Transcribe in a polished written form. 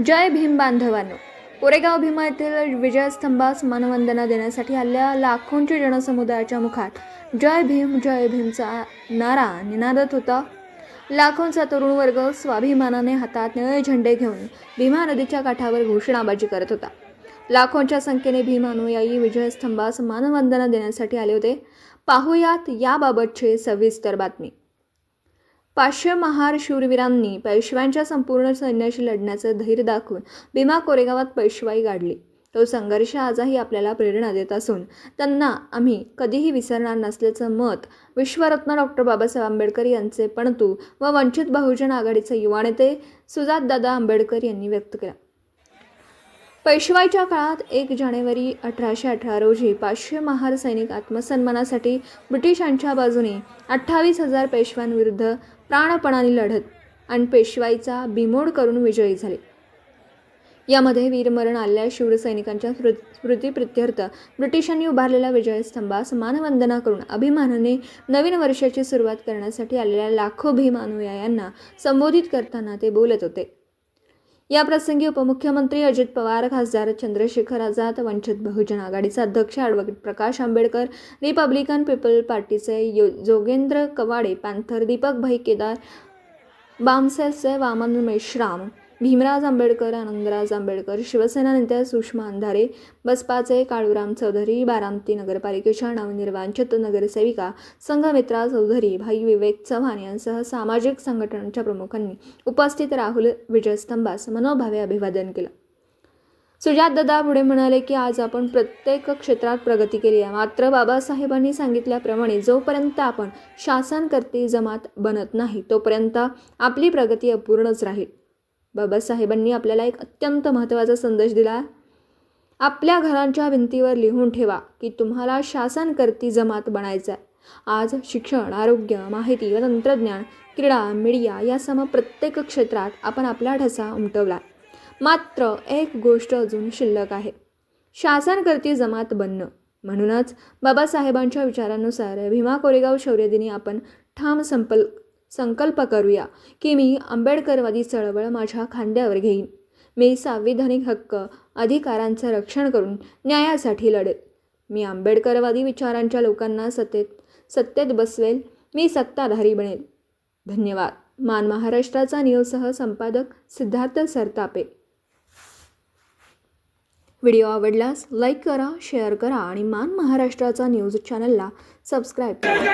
जय भीम बांधवांनो, कोरेगाव भीमा येथील विजयस्तंभास मानवंदना देण्यासाठी आलेल्या लाखोंच्या जनसमुदायाच्या मुखात जय भीमचा नारा निनादत होता. लाखोंचा तरुण वर्ग स्वाभिमानाने हातात निळे झेंडे घेऊन भीमा नदीच्या काठावर घोषणाबाजी करत होता. लाखोंच्या संख्येने भीम अनुयायी विजयस्तंभास मानवंदना देण्यासाठी आले होते. पाहुयात याबाबतची सविस्तर बातमी. 500 महार शूरवीरांनी पेशव्यांच्या संपूर्ण सैन्याशी लढण्याचं धैर्य दाखवून भीमा कोरेगावात पेशवाई गाडली. तो संघर्ष आजही आपल्याला प्रेरणा देत असून त्यांना आम्ही कधीही विसरणार नसल्याचं मत विश्वरत्न डॉक्टर बाबासाहेब आंबेडकर यांचे पणतू व वंचित बहुजन आघाडीचे युवा नेते सुजातदादा आंबेडकर यांनी व्यक्त केलं. पेशवाईच्या काळात 1 जानेवारी 1818 रोजी 500 महार सैनिक आत्मसन्मानासाठी ब्रिटिशांच्या बाजूने 28,000 पेशव्यांविरुद्ध प्राणपणाने लढत आणि पेशवाईचा बिमोड करून विजयी झाले. यामध्ये वीरमरण आलेल्या शूरसैनिकांच्या स्मृतीप्रित्यर्थ ब्रिटिशांनी उभारलेल्या विजयस्तंभास मानवंदना करून अभिमानाने नवीन वर्षाची सुरुवात करण्यासाठी आलेल्या लाखो भीम अनुयायांना संबोधित करताना ते बोलत होते. या प्रसंगी उपमुख्यमंत्री अजित पवार, खासदार चंद्रशेखर आझाद, वंचित बहुजन आघाडीचे अध्यक्ष advocate Prakash Ambedkar, Republican people पार्टीचे जोगेंद्र कवाडे, पॅन्थर दीपक भाई केदार, बामसेलचे वामन मेश्राम, भीमराज आंबेडकर, आनंदराज आंबेडकर, शिवसेना नेत्या सुषमा अंधारे, बसपाचे काळूराम चौधरी, बारामती नगरपालिकेच्या नवनिर्वाचित नगरसेविका संघमित्रा चौधरी, भाई विवेक चव्हाण यांसह सामाजिक संघटनांच्या प्रमुखांनी उपस्थित राहुल विजयस्तंभास मनोभावे अभिवादन केलं. सुजातदादा पुढे म्हणाले की आज आपण प्रत्येक क्षेत्रात प्रगती केली आहे, मात्र बाबासाहेबांनी सांगितल्याप्रमाणे जोपर्यंत आपण शासनकर्ती जमात बनत नाही तोपर्यंत आपली प्रगती अपूर्णच राहील. बाबासाहेबांनी आपल्याला एक अत्यंत महत्त्वाचा संदेश दिला. आपल्या घरांच्या भिंतीवर लिहून ठेवा की तुम्हाला शासनकर्ती जमात बनायचं आहे. आज शिक्षण, आरोग्य, माहिती व तंत्रज्ञान, क्रीडा, मीडिया यासह प्रत्येक क्षेत्रात आपण आपला ठसा उमटवला. मात्र एक गोष्ट अजून शिल्लक आहे, शासनकर्ती जमात बनणं. म्हणूनच बाबासाहेबांच्या विचारानुसार भीमा कोरेगाव शौर्यदिनी आपण ठाम संकल्प करूया की मी आंबेडकरवादी चळवळ माझ्या खांद्यावर घेईन. मी संविधानिक हक्क अधिकारांचं रक्षण करून न्यायासाठी लढेल. मी आंबेडकरवादी विचारांच्या लोकांना सत्तेत बसवेल. मी सत्ताधारी बनेल. धन्यवाद. मान महाराष्ट्राचा न्यूजसह संपादक सिद्धार्थ सरतापे. व्हिडिओ आवडल्यास लाईक करा, शेअर करा आणि मान महाराष्ट्राचा न्यूज चॅनलला सबस्क्राईब करा.